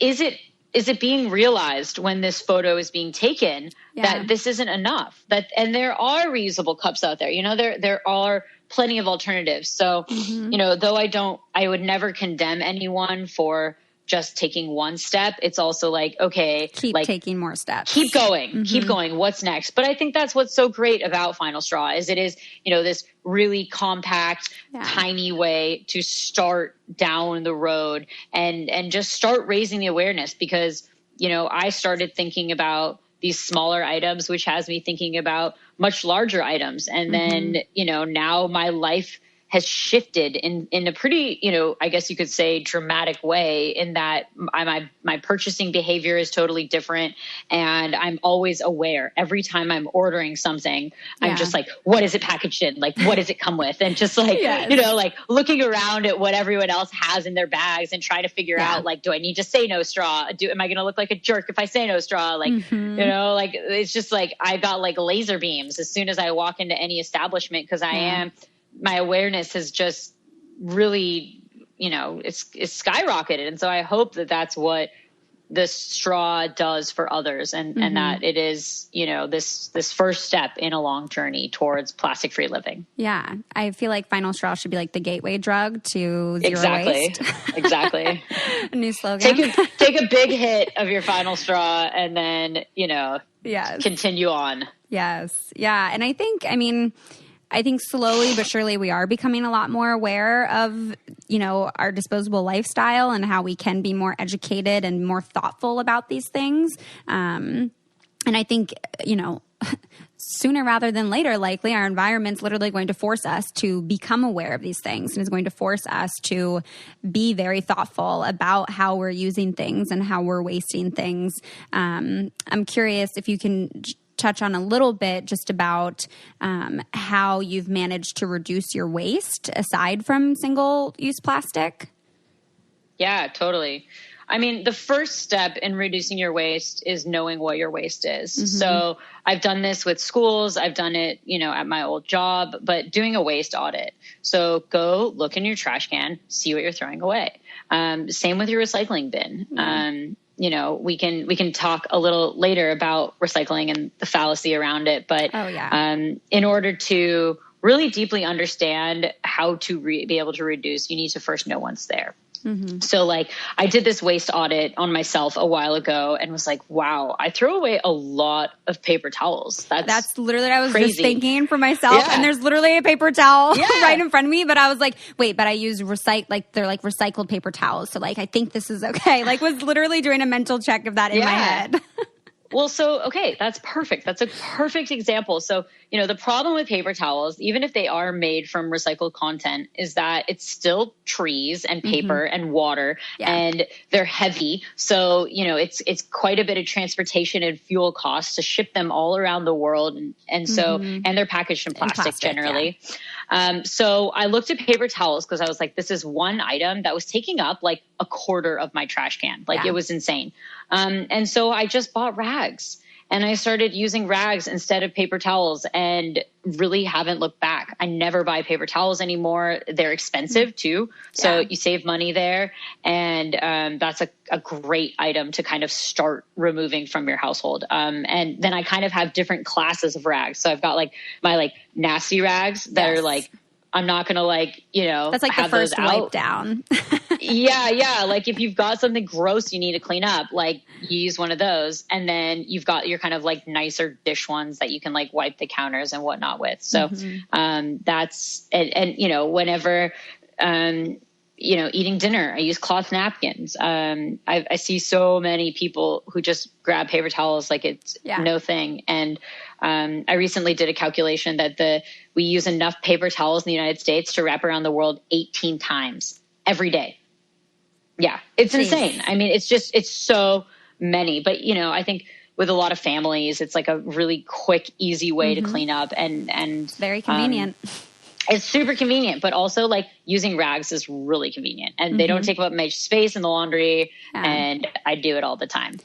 is it being realized when this photo is being taken that this isn't enough? And there are reusable cups out there. There are plenty of alternatives. So, though I would never condemn anyone for just taking one step. It's also like, okay, keep taking more steps. Keep going. What's next? But I think that's what's so great about Final Straw is it is, this really compact, tiny way to start down the road and just start raising the awareness because, I started thinking about these smaller items, which has me thinking about much larger items. And then, now my life has shifted in a pretty, I guess you could say dramatic way in that my purchasing behavior is totally different. And I'm always aware every time I'm ordering something, I'm just like, what is it packaged in? Like, what does it come with? And just like, like looking around at what everyone else has in their bags and try to figure out like, do I need to say no straw? Am I going to look like a jerk if I say no straw? Like, like it's just like, I got like laser beams as soon as I walk into any establishment because my awareness has just really, it's skyrocketed. And so I hope that that's what the straw does for others and that it is, this first step in a long journey towards plastic free living. Yeah. I feel like Final Straw should be like the gateway drug to zero waste. Exactly. A new slogan. Take a big hit of your Final Straw and then, continue on. Yes. Yeah. And I think slowly but surely we are becoming a lot more aware of, our disposable lifestyle and how we can be more educated and more thoughtful about these things. And I think, sooner rather than later, likely our environment's literally going to force us to become aware of these things and is going to force us to be very thoughtful about how we're using things and how we're wasting things. I'm curious if you can touch on a little bit just about how you've managed to reduce your waste aside from single-use plastic. Yeah, totally. I mean, the first step in reducing your waste is knowing what your waste is. So I've done this with schools. I've done it, at my old job, but doing a waste audit. So go look in your trash can, see what you're throwing away. Same with your recycling bin. We can talk a little later about recycling and the fallacy around it. But in order to really deeply understand how to be able to reduce, you need to first know what's there. So like I did this waste audit on myself a while ago and was like, wow, I throw away a lot of paper towels. That's literally what I was just thinking for myself. And there's literally a paper towel right in front of me. But I was like, wait, but I use they're like recycled paper towels. So like, I think this is okay. Like was literally doing a mental check of that in my head. Well, so, okay, that's perfect. That's a perfect example. So, the problem with paper towels, even if they are made from recycled content, is that it's still trees and paper and water and they're heavy. So, it's quite a bit of transportation and fuel costs to ship them all around the world. And so, and they're packaged in plastic generally. So I looked at paper towels because I was like, this is one item that was taking up like a quarter of my trash can. Like it was insane. And so I just bought rags. And I started using rags instead of paper towels and really haven't looked back. I never buy paper towels anymore. They're expensive too. So you save money there. And that's a great item to kind of start removing from your household. And then I kind of have different classes of rags. So I've got like my like nasty rags that are like, I'm not going to like, you know, that's like have the first those out. wipe down. Yeah. Like if you've got something gross you need to clean up, like you use one of those. And then you've got your kind of like nicer dish ones that you can like wipe the counters and whatnot with. So that's, and, you know, whenever, you know, eating dinner, I use cloth napkins. I see so many people who just grab paper towels like it's no thing. And I recently did a calculation that we use enough paper towels in the United States to wrap around the world 18 times every day. Yeah, it's insane. I mean, it's so many. But, you know, I think with a lot of families, it's like a really quick, easy way to clean up and very convenient. It's super convenient, but also like using rags is really convenient and they don't take up much space in the laundry and I do it all the time.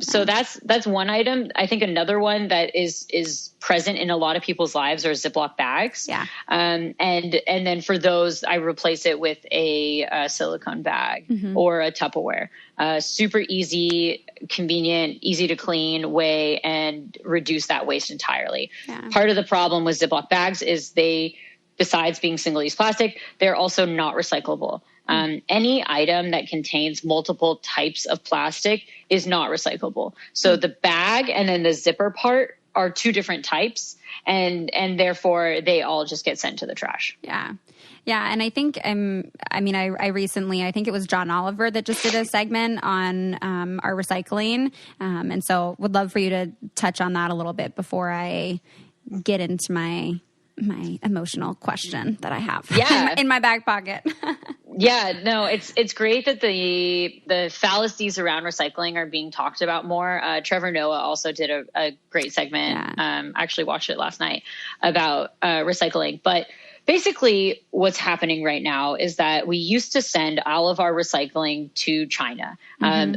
So that's one item. I think another one that is present in a lot of people's lives are Ziploc bags. Yeah. And then for those, I replace it with a silicone bag or a Tupperware. Super easy, convenient, easy to clean way and reduce that waste entirely. Yeah. Part of the problem with Ziploc bags is besides being single-use plastic, they're also not recyclable. Any item that contains multiple types of plastic is not recyclable. So the bag and then the zipper part are two different types, and therefore they all just get sent to the trash. Yeah. Yeah, and I think I recently, I think it was John Oliver that just did a segment on our recycling, and so would love for you to touch on that a little bit before I get into my emotional question that I have in my back pocket. Yeah, no, it's great that the fallacies around recycling are being talked about more. Trevor Noah also did a great segment. Actually watched it last night about recycling. But basically what's happening right now is that we used to send all of our recycling to China.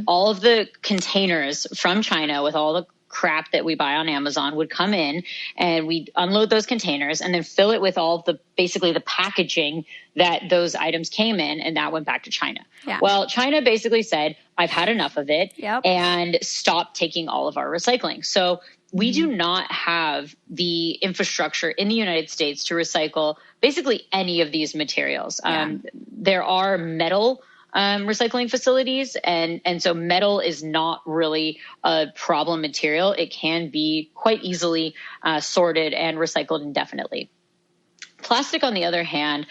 All of the containers from China with all the crap that we buy on Amazon would come in and we'd unload those containers and then fill it with all of basically the packaging that those items came in, and that went back to China. Yeah. Well, China basically said, I've had enough of it and stopped taking all of our recycling. So we do not have the infrastructure in the United States to recycle basically any of these materials. There are metal recycling facilities. And so metal is not really a problem material. It can be quite easily sorted and recycled indefinitely. Plastic, on the other hand,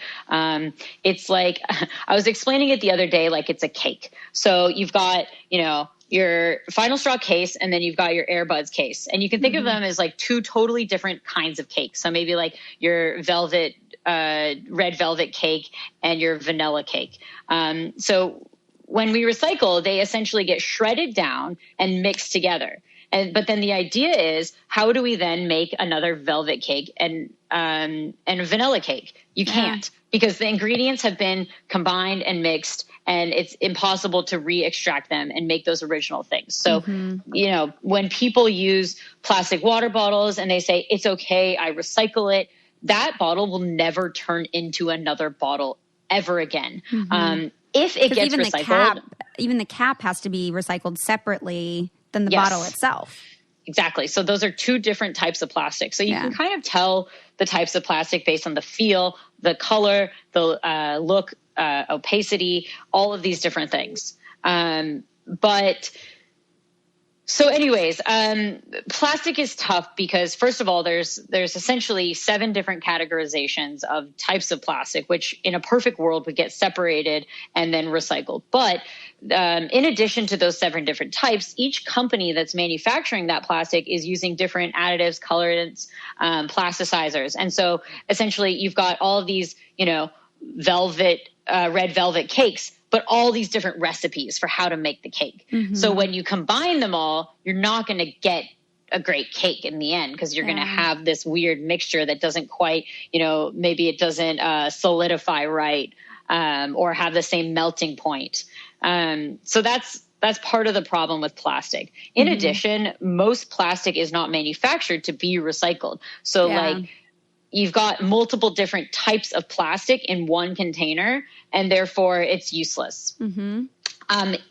it's like, I was explaining it the other day, like it's a cake. So you've got, you know, your Final Straw case, and then you've got your Airbuds case. And you can think of them as like two totally different kinds of cakes. So maybe like your red velvet cake and your vanilla cake. So when we recycle, they essentially get shredded down and mixed together. But then the idea is, how do we then make another velvet cake and a vanilla cake? You can't, because the ingredients have been combined and mixed, and it's impossible to re-extract them and make those original things. So, you know, when people use plastic water bottles and they say, it's okay, I recycle it, that bottle will never turn into another bottle ever again. If it gets recycled. Even the cap has to be recycled separately than the bottle itself. Exactly. So those are two different types of plastic. So you can kind of tell the types of plastic based on the feel, the color, the look, opacity, all of these different things. So anyways, plastic is tough because, first of all, there's essentially 7 different categorizations of types of plastic, which in a perfect world would get separated and then recycled. But in addition to those 7 different types, each company that's manufacturing that plastic is using different additives, colorants, plasticizers. And so essentially you've got all of these, you know, red velvet cakes, but all these different recipes for how to make the cake. So when you combine them all, you're not going to get a great cake in the end, because you're going to have this weird mixture that doesn't quite, maybe it doesn't solidify right, or have the same melting point. So that's part of the problem with plastic. In addition, most plastic is not manufactured to be recycled. So like you've got multiple different types of plastic in one container, and therefore it's useless.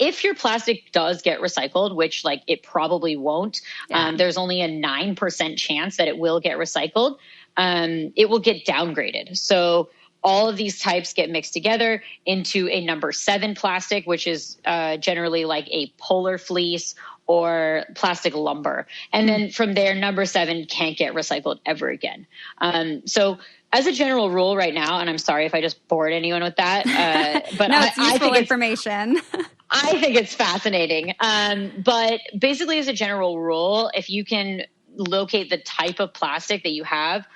If your plastic does get recycled, which like it probably won't, there's only a 9% chance that it will get recycled. It will get downgraded. So all of these types get mixed together into a number 7 plastic, which is generally like a polar fleece or plastic lumber. And then from there, number 7 can't get recycled ever again. So as a general rule right now, and I'm sorry if I just bored anyone with that, but no, it's useful I think information. I think it's fascinating. But basically, as a general rule, if you can locate the type of plastic that you have,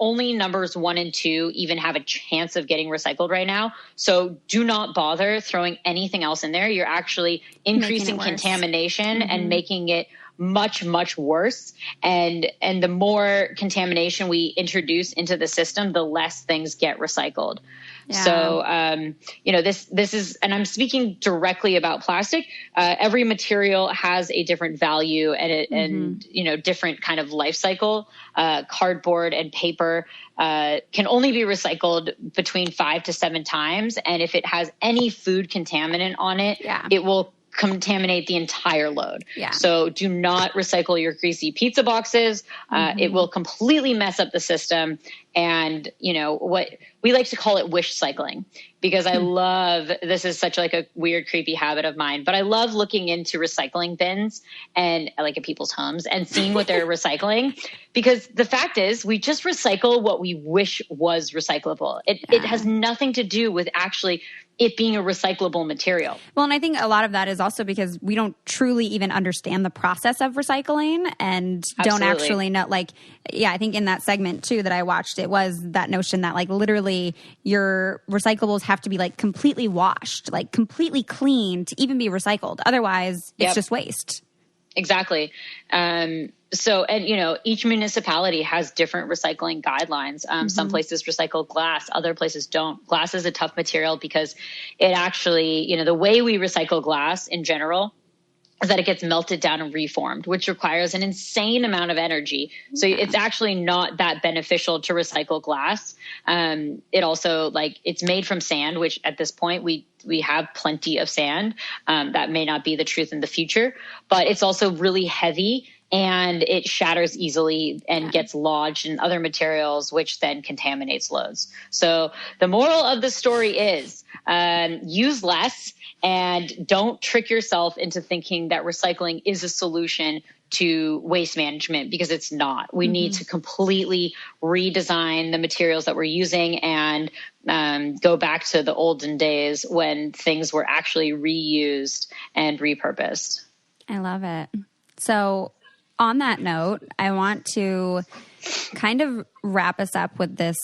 only numbers 1 and 2 even have a chance of getting recycled right now. So do not bother throwing anything else in there. You're actually increasing contamination and making it much, much worse. And the more contamination we introduce into the system, the less things get recycled. Yeah. So, this is, and I'm speaking directly about plastic. Every material has a different value and different kind of life cycle. Cardboard and paper can only be recycled between 5 to 7 times. And if it has any food contaminant on it, it will contaminate the entire load. Yeah. So do not recycle your greasy pizza boxes. It will completely mess up the system. And, what we like to call it wish cycling, because I love, this is such like a weird, creepy habit of mine, but I love looking into recycling bins and like at people's homes and seeing what they're recycling, because the fact is we just recycle what we wish was recyclable. It has nothing to do with actually it being a recyclable material. Well, and I think a lot of that is also because we don't truly even understand the process of recycling and don't actually know, like, I think in that segment too that I watched, it was that notion that like literally your recyclables have to be like completely washed, like completely clean to even be recycled. Otherwise it's just waste. Exactly. So, and each municipality has different recycling guidelines. Some places recycle glass, other places don't. Glass is a tough material because it actually, the way we recycle glass in general is that it gets melted down and reformed, which requires an insane amount of energy. So it's actually not that beneficial to recycle glass. It also it's made from sand, which at this point we have plenty of sand. That may not be the truth in the future, but it's also really heavy and it shatters easily and gets lodged in other materials, which then contaminates loads. So the moral of the story is use less and don't trick yourself into thinking that recycling is a solution to waste management, because it's not. We need to completely redesign the materials that we're using and go back to the olden days when things were actually reused and repurposed. I love it. So on that note, I want to kind of wrap us up with this.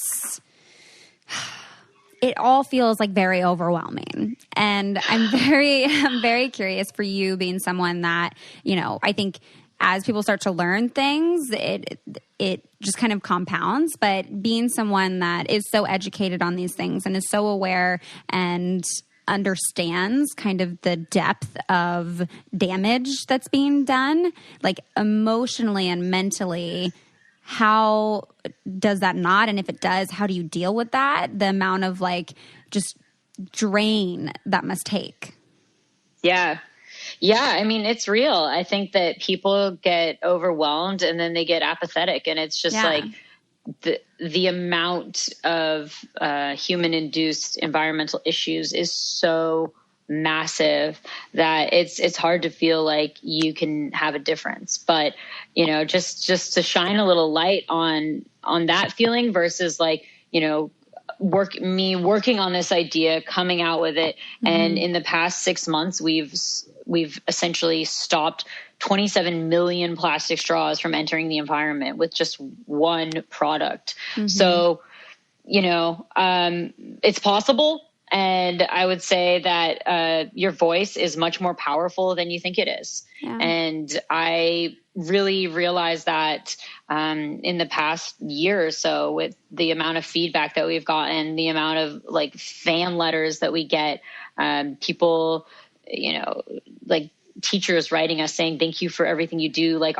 It all feels like very overwhelming. And I'm very curious for you, being someone that, I think as people start to learn things, it just kind of compounds. But being someone that is so educated on these things and is so aware and understands kind of the depth of damage that's being done, like emotionally and mentally, how does that not? And if it does, how do you deal with that? The amount of just drain that must take. Yeah. I mean, it's real. I think that people get overwhelmed and then they get apathetic, and it's just the amount of human-induced environmental issues is so massive that it's hard to feel like you can have a difference. But just to shine a little light on that feeling versus working on this idea, coming out with it, and in the past 6 months we've essentially stopped 27 million plastic straws from entering the environment with just one product. So, it's possible. And I would say that your voice is much more powerful than you think it is. Yeah. And I really realized that in the past year or so, with the amount of feedback that we've gotten, the amount of like fan letters that we get, people, like teachers writing us saying, thank you for everything you do. Like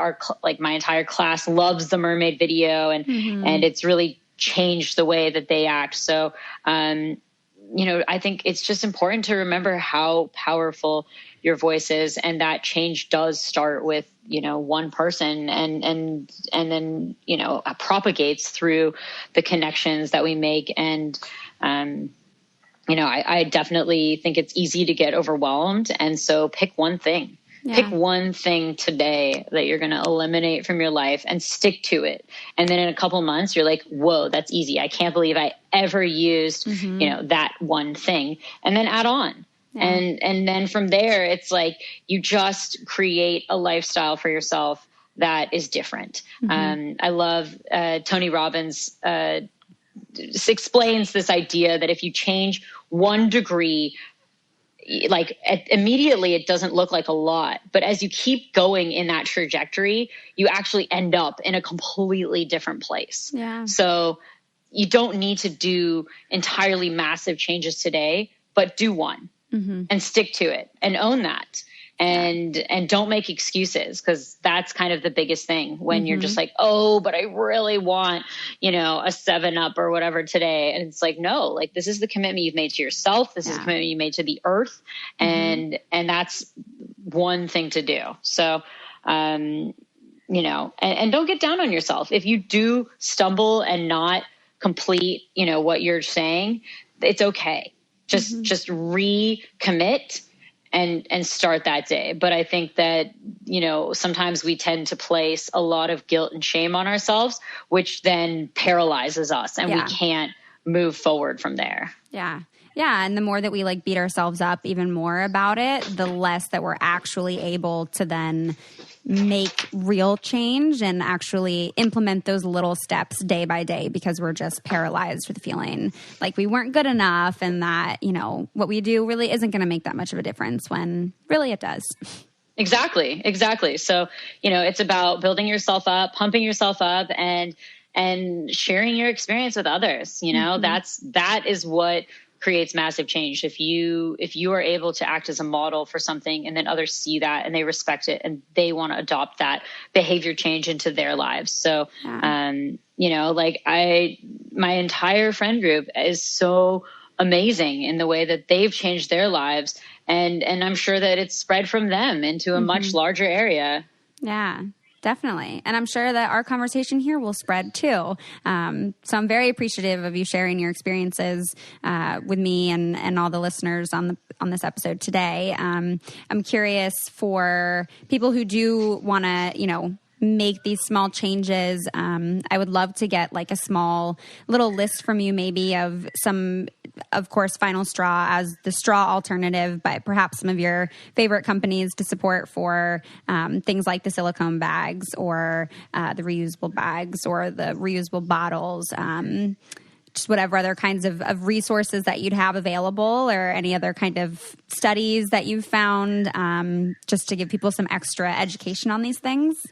my entire class loves the mermaid video, and it's really changed the way that they act. So, I think it's just important to remember how powerful your voice is, and that change does start with, one person, and then, propagates through the connections that we make. And, I definitely think it's easy to get overwhelmed. And so pick one thing. Yeah. Pick one thing today that you're going to eliminate from your life and stick to it. And then in a couple months, you're like, whoa, that's easy. I can't believe I ever used, that one thing. And then add on. Yeah. And then from there, it's like you just create a lifestyle for yourself that is different. I love Tony Robbins explains this idea that if you change 1 degree, like immediately it doesn't look like a lot, but as you keep going in that trajectory, you actually end up in a completely different place. Yeah. So you don't need to do entirely massive changes today, but do one and stick to it and own that. And don't make excuses, because that's kind of the biggest thing when you're just like, oh, but I really want, a 7-Up or whatever today. And it's like, no, like this is the commitment you've made to yourself. This is the commitment you made to the earth. And that's one thing to do. So, and don't get down on yourself. If you do stumble and not complete, what you're saying, it's okay. Just recommit and start that day. But I think that, sometimes we tend to place a lot of guilt and shame on ourselves, which then paralyzes us, and we can't move forward from there. Yeah. Yeah. And the more that we like beat ourselves up even more about it, the less that we're actually able to then make real change and actually implement those little steps day by day, because we're just paralyzed with feeling like we weren't good enough, and that, what we do really isn't going to make that much of a difference when really it does. Exactly. So, it's about building yourself up, pumping yourself up, and sharing your experience with others. That is what creates massive change. If you are able to act as a model for something, and then others see that and they respect it and they want to adopt that behavior change into their lives. So, my entire friend group is so amazing in the way that they've changed their lives. And I'm sure that it's spread from them into a much larger area. Yeah. Definitely. And I'm sure that our conversation here will spread too. So I'm very appreciative of you sharing your experiences with me and all the listeners on this episode today. I'm curious, for people who do want to, make these small changes. I would love to get like a small little list from you, maybe of some, of course, Final Straw as the straw alternative, but perhaps some of your favorite companies to support for things like the silicone bags, or the reusable bags, or the reusable bottles. Just whatever other kinds of resources that you'd have available, or any other kind of studies that you've found, just to give people some extra education on these things.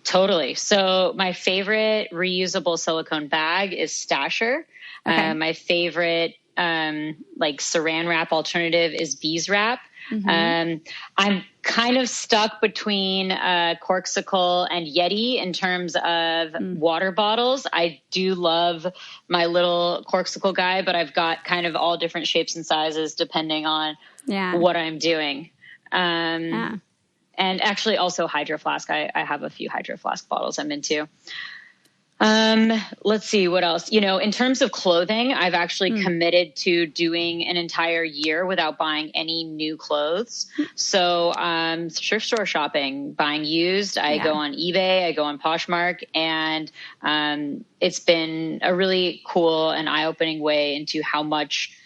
Totally. So my favorite reusable silicone bag is Stasher. Okay. My favorite saran wrap alternative is Bees Wrap. I'm kind of stuck between Corksicle and Yeti in terms of water bottles. I do love my little Corksicle guy, but I've got kind of all different shapes and sizes depending on what I'm doing. And actually also Hydro Flask. I have a few Hydro Flask bottles I'm into. Let's see what else. In terms of clothing, I've actually committed to doing an entire year without buying any new clothes. So, thrift store shopping, buying used. I go on eBay, I go on Poshmark, and, it's been a really cool and eye-opening way into how much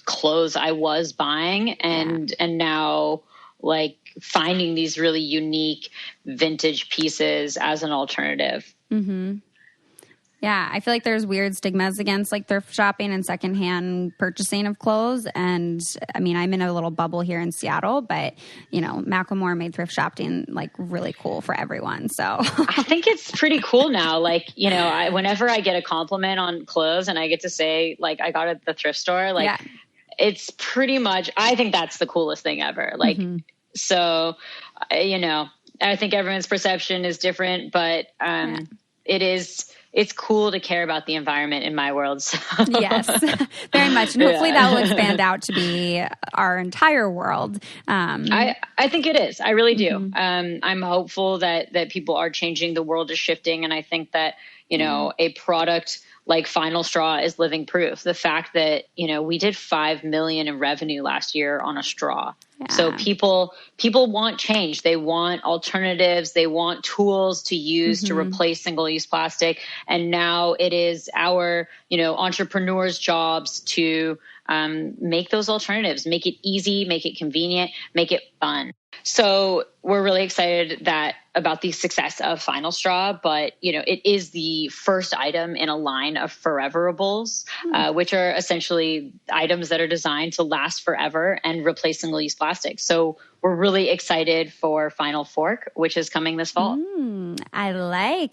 clothes I was buying, and now like finding these really unique vintage pieces as an alternative. Yeah, I feel like there's weird stigmas against like thrift shopping and secondhand purchasing of clothes. And I mean, I'm in a little bubble here in Seattle, but you know, Macklemore made thrift shopping like really cool for everyone. So I think it's pretty cool now. Like, you know, whenever I get a compliment on clothes and I get to say like I got it at the thrift store, like it's pretty much, I think that's the coolest thing ever. Like, so, you know, I think everyone's perception is different, but it's cool to care about the environment in my world. So. Yes, very much. And hopefully that will expand out to be our entire world. I think it is. I really do. I'm hopeful that people are changing. The world is shifting. And I think that, you know, a product like Final Straw is living proof. The fact that, you know, we did $5 million in revenue last year on a straw. Yeah. So people want change. They want alternatives. They want tools to use to replace single-use plastic. And now it is our, you know, entrepreneurs' jobs to make those alternatives, make it easy, make it convenient, make it fun. So we're really excited about the success of Final Straw, but you know, it is the first item in a line of foreverables, which are essentially items that are designed to last forever and replace single-use plastic. So we're really excited for Final Fork, which is coming this fall. I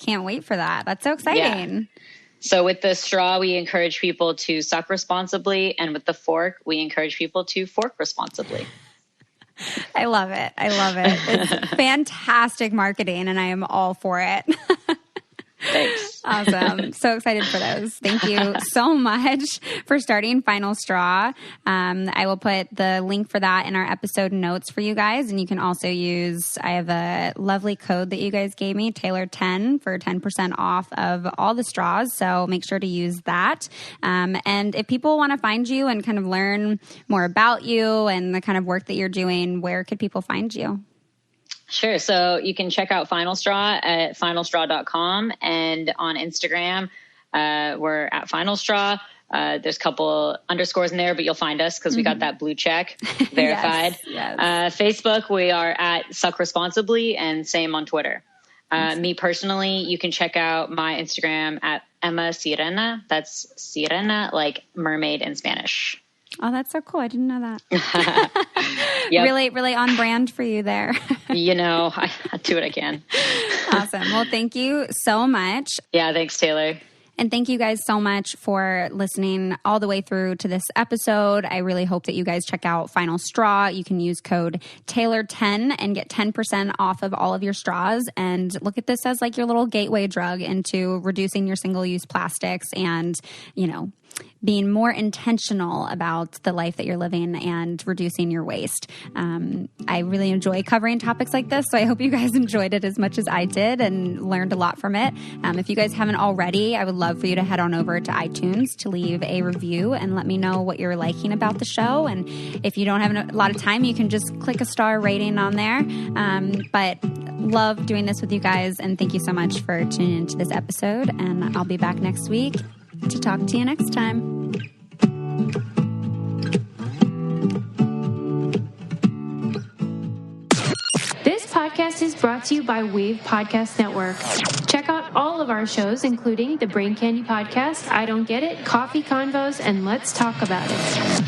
can't wait for that. That's so exciting. Yeah. So with the straw, we encourage people to suck responsibly. And with the fork, we encourage people to fork responsibly. I love it. It's fantastic marketing, and I am all for it. Thanks. Awesome. So excited for those. Thank you so much for starting Final Straw. I will put the link for that in our episode notes for you guys. And you can also I have a lovely code that you guys gave me, Taylor10, for 10% off of all the straws. So make sure to use that. And if people want to find you and kind of learn more about you and the kind of work that you're doing, where could people find you? Sure. So you can check out Final Straw at finalstraw.com, and on Instagram, we're at Final Straw. There's a couple underscores in there, but you'll find us because we got that blue check verified. Yes. Facebook, we are at Suck Responsibly, and same on Twitter. Me personally, you can check out my Instagram at Emma Sirena. That's Sirena, like mermaid in Spanish. Oh, that's so cool. I didn't know that. Yep. Really on brand for you there. You know, I do what I can. Awesome. Well, thank you so much. Yeah, thanks, Taylor. And thank you guys so much for listening all the way through to this episode. I really hope that you guys check out Final Straw. You can use code Taylor10 and get 10% off of all of your straws. And look at this as like your little gateway drug into reducing your single-use plastics and, you know, being more intentional about the life that you're living and reducing your waste. I really enjoy covering topics like this, so I hope you guys enjoyed it as much as I did and learned a lot from it. If you guys haven't already, I would love for you to head on over to iTunes to leave a review and let me know what you're liking about the show. And if you don't have a lot of time, you can just click a star rating on there. But love doing this with you guys, and thank you so much for tuning into this episode. And I'll be back next week to talk to you next time. This podcast is brought to you by Wave Podcast Network. Check out all of our shows, including the Brain Candy Podcast, I Don't Get It, Coffee Convos, and Let's Talk About It.